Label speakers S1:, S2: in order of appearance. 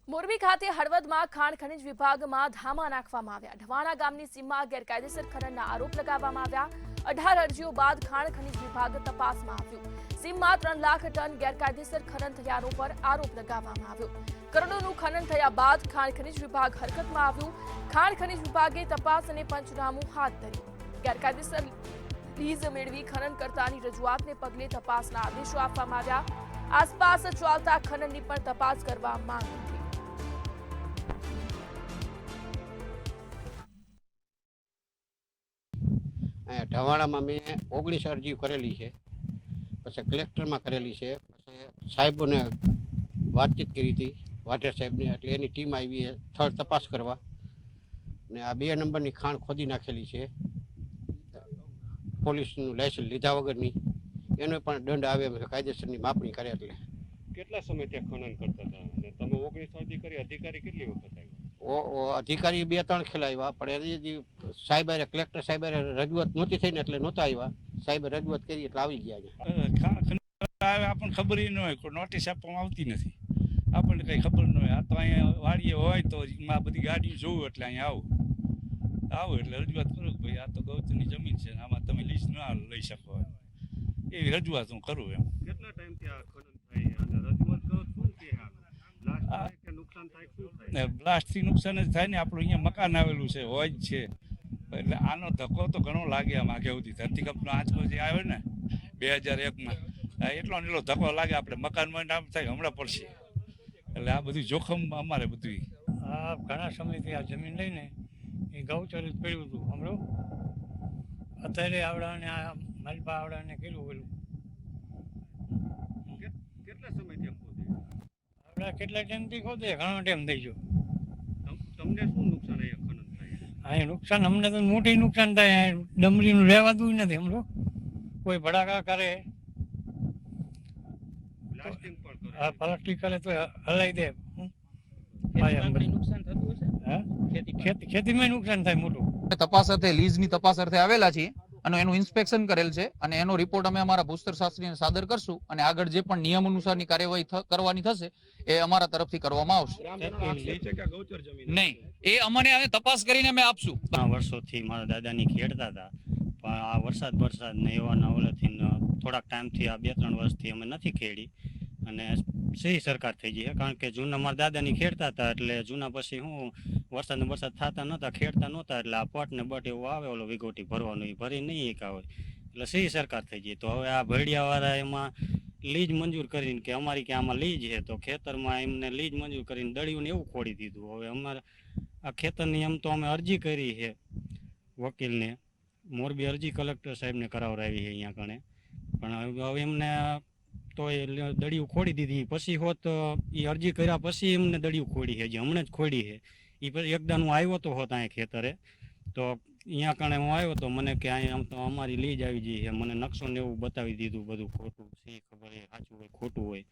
S1: મોરબી ખાતે હળવદમાં ખાણ ખનીજ વિભાગમાં ધામા નાખવામાં આવ્યા। ઢવાણા ગામની સીમમાં ગેરકાયદેસર ખનનના આરોપ લગાવવામાં આવ્યા। 18 અરજીઓ બાદ ખાણ ખનીજ વિભાગ તપાસમાં આવ્યું। સીમમાં 3 લાખ ટન ગેરકાયદેસર ખનન થયાનો પર આરોપ લગાવવામાં આવ્યો। કરોડોનું ખનન થયા બાદ ખાણ ખનીજ વિભાગ હરકતમાં આવ્યું। ખાણ ખનીજ વિભાગે તપાસ અને પંચનામું હાથ ધર્યું। ગેરકાયદેસર લીઝ મેળવી ખનન કરતાની રજૂઆતને પગલે તપાસના આદેશો આપવામાં આવ્યા। આસપાસ ચાલતા ખનનની પણ તપાસ કરવા માંગ હતી।
S2: ઢવાણામાં મેં 19 અરજી કરેલી છે, પછી કલેક્ટરમાં કરેલી છે, પછી સાહેબોને વાતચીત કરી હતી, વાઢેર સાહેબને, એટલે એની ટીમ આવી છે સ્થળ તપાસ કરવા। ને આ 2 નંબરની ખાણ ખોદી નાખેલી છે પોલીસનું લાયસન્સ લીધા વગરની, એનો પણ દંડ આવે એમ છે કાયદેસરની માપણી કરે એટલે।
S3: કેટલા સમય ત્યાં ખનન કરતા હતા અને તમે 19 અરજી કરી, અધિકારી કેટલી વખત આવ્યા?
S2: અધિકારી 2-3 ખેલા આવ્યા, પણ એ સાહેબ કલેક્ટર સાહેબ રજૂઆત નહોતી થઈ ને એટલે નહોતા આવ્યા। સાહેબે રજૂઆત કરી એટલે આવી ગયા।
S4: આપણને ખબર ન હોય, કોઈ નોટિસ આપવામાં આવતી નથી, આપણને કઈ ખબર ન હોય। આ તો અહીંયા વાડીએ હોય તો આ બધી ગાડીઓ જોવું એટલે અહીંયા આવું એટલે રજૂઆત કરું કે ભાઈ આ તો ગૌચરની જમીન છે, આમાં તમે લીઝ ના લઈ શકો, એવી રજૂઆત હું કરું એમ।
S3: કેટલા ટાઈમથી આ ખનન થાય અને રજૂઆત કરો શું કે બ્લાસ્ટ નુકસાન થાય શું થાય?
S4: બ્લાસ્ટથી નુકસાન જ થાય ને। આપણું અહીંયા મકાન આવેલું છે, હોય જ છે, એટલે આનો ધક્કો તો ઘણો લાગે આમ આગે સુધી। ધરતીકંપનો આંચકો જે આવ્યો ને 2001માં, એટલો ને એટલો ધક્કો લાગે। આપણે મકાનમાં આમ થાય હમણાં પડશે, એટલે આ બધું જોખમ અમારે બધું।
S5: આ ઘણા સમયથી આ જમીન લઈને એ ગૌચર જ પડ્યું હતું હમણો। અત્યારે આવડાને આ માલપા આવડાને કેટલું પેલું
S3: કેટલા સમયથી ખોદે?
S5: આવડા કેટલા ટાઈમથી ખોદે, ઘણો ટાઈમ થઈ ગયો।
S3: તમને શું નુકસાન અહીંયા ખનન થાય?
S5: અહીં નુકસાન અમને તો મોટી નુકસાન થાય। ડમરીનું રહેવાતું નથી હમણો, કોઈ ભડાકા કરે,
S3: બ્લાસ્ટિંગ પણ કરે?
S5: આ પ્લાસ્ટિક કરે તો હલાઈ દે। ખેતીમાં નુકસાન થાય મોટું।
S6: તપાસ અર્થે લીઝની તપાસ અર્થે આવેલા છીએ અને એનું ઇન્સ્પેક્શન કરેલ છે અને એનો રિપોર્ટ અમે અમારા ભૂસ્તર શાસ્ત્રીને સાદર કરશું અને આગળ જે પણ નિયમ અનુસારની કાર્યવાહી કરવાની થશે એ અમારા તરફથી કરવામાં આવશે। નહીં, એ અમને તપાસ કરીને અમે આપશું।
S7: વર્ષોથી મારા દાદાની ખેડતા હતા, પણ આ વરસાદ ને એવાના ઓલાથી થોડાક ટાઈમથી આ 2-3 વર્ષથી અમે નથી ખેડી અને સહી સરકાર થઈ ગઈ છે। કારણ કે જૂના મારા દાદાની ખેડતા હતા, એટલે જૂના પછી હું વરસાદ થતા નહોતા, ખેડતા નહોતા, એટલે આ પટ ને બટ એવું આવે ઓલો વિગોટી ભરવાનું, એ ભરી નહીં એકા હોય, એટલે સહી સરકાર થઈ ગઈ। તો હવે આ ભેડિયાવાળા એમાં લીજ મંજૂર કરીને કે અમારી કે આમાં લીજ છે, તો ખેતરમાં એમને લીજ મંજૂર કરીને દળિયું એવું ખોડી દીધું। હવે અમારે આ ખેતરની એમ તો અમે અરજી કરી છે વકીલને, મોરબી અરજી કલેક્ટર સાહેબને કરાવરાવી છે અહીંયા કણે, પણ હવે એમને તો એ દળિયું ખોડી દીધી। પછી હોત એ અરજી કર્યા પછી એમને દળિયું ખોડી છે, જે હમણાં જ ખોડી છે। એ પછી એકદા હું આવ્યો તો હોત અહીંયા ખેતરે, તો અહીંયા કણે હું આવ્યો તો મને કે અહીંયા તો અમારી લીજ આવી ગઈ છે, મને નકશો ને એવું બતાવી દીધું, બધું ખોટું છે, ખબર એ સાચું હોય ખોટું હોય।